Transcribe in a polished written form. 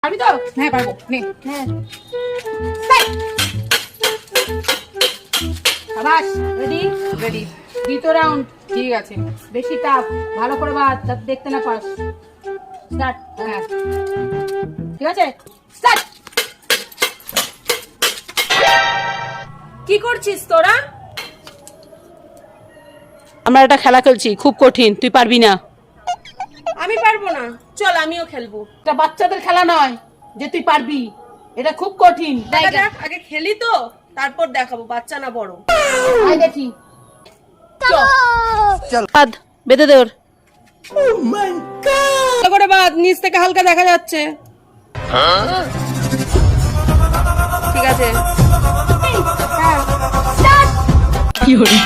পারবি তো? হ্যাঁ পারবো, নে। হ্যাঁ সাবাস, রেডি রেডি। দ্বিতীয় রাউন্ড, ঠিক আছে। বেশি টাফ, ভালো করে বাদ, যাতে দেখতে না পাস। স্টার্ট। হ্যাঁ ঠিক আছে, স্টার্ট। কি করছিস তোরা? আমরা একটা খেলা খেলছি, খুব কঠিন, তুই পারবি না। আমি পারবো না, চল আমিও খেলবো। এটা বাচ্চাদের খেলা নয় যে তুই পারবি, এটা খুব কঠিন। দেখা যাক, আগে খেলি তো তারপর দেখাবো বাচ্চা না বড়। আয় দেখি, চল বাদ বেঁধে দে ওর। ভালো করে বাদ, নিচ থেকে হালকা দেখা যাচ্ছে। ঠিক আছে, কি হলো?